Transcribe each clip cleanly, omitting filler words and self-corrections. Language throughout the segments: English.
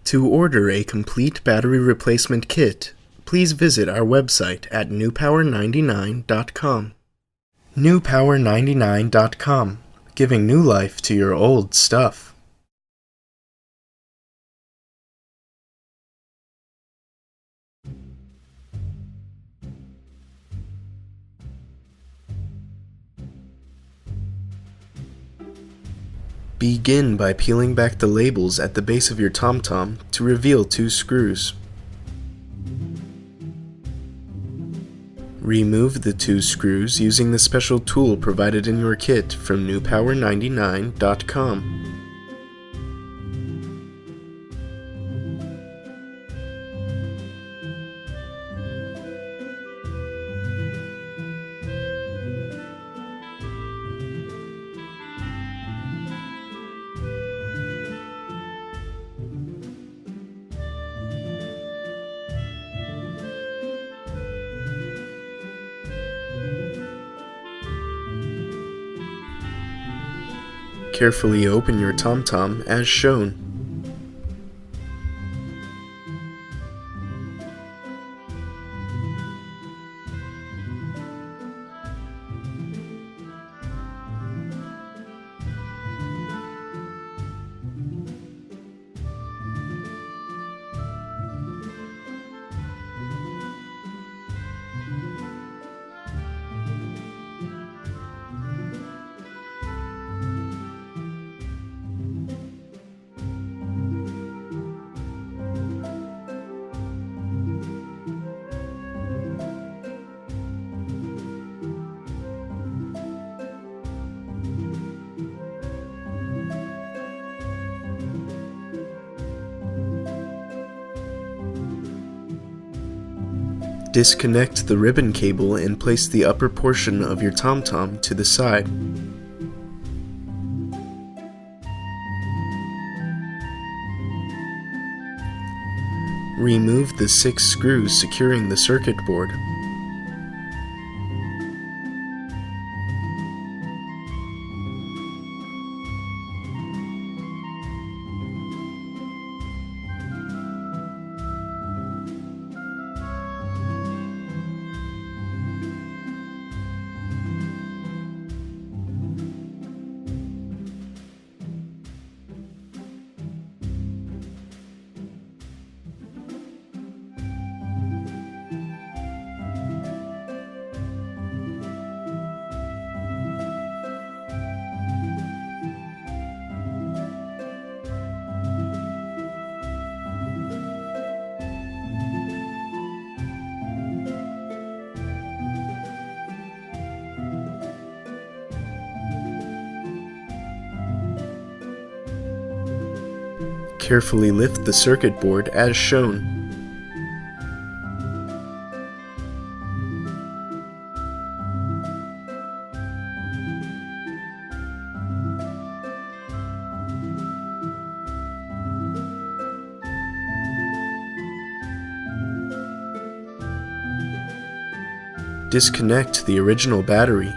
To order a complete battery replacement kit, please visit our website at newpower99.com. newpower99.com, giving new life to your old stuff. Begin by peeling back the labels at the base of your TomTom to reveal 2 screws. Remove the 2 screws using the special tool provided in your kit from newpower99.com. Carefully open your TomTom as shown. Disconnect the ribbon cable and place the upper portion of your TomTom to the side. Remove the 6 screws securing the circuit board. Carefully lift the circuit board as shown. Disconnect the original battery.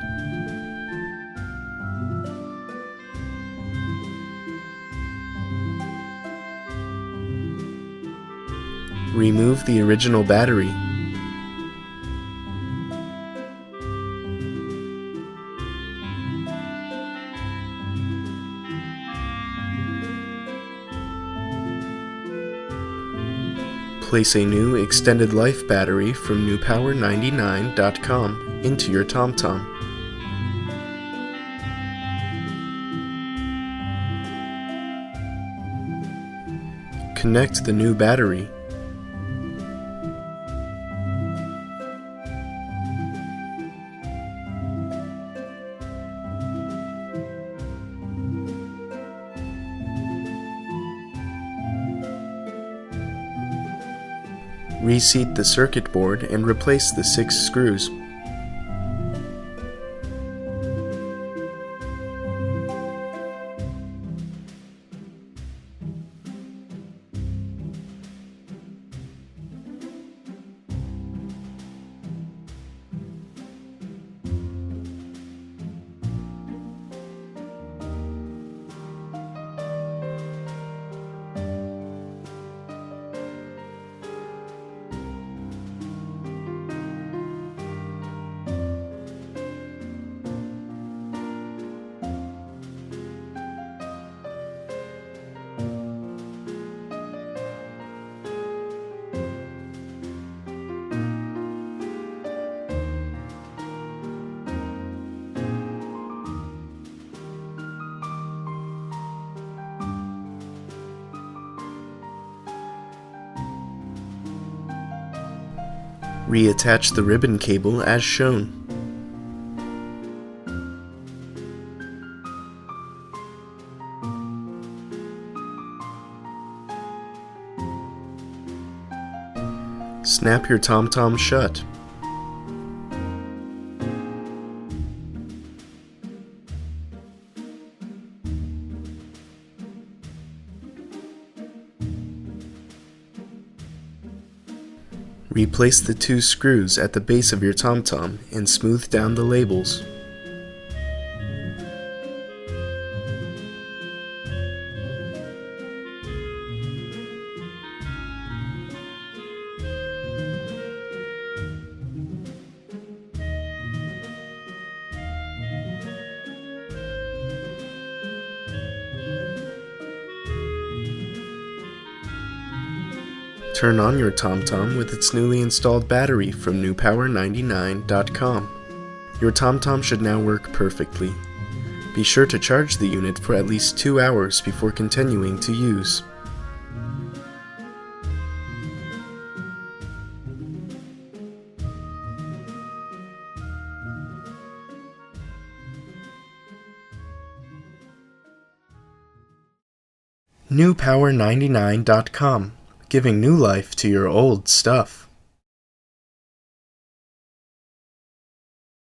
Remove the original battery. Place a new extended life battery from newpower99.com into your TomTom. Connect the new battery. Reseat the circuit board and replace the 6 screws. Reattach the ribbon cable as shown. Snap your TomTom shut. Replace the 2 screws at the base of your TomTom and smooth down the labels. Turn on your TomTom with its newly installed battery from newpower99.com. Your TomTom should now work perfectly. Be sure to charge the unit for at least 2 hours before continuing to use. newpower99.com, giving new life to your old stuff.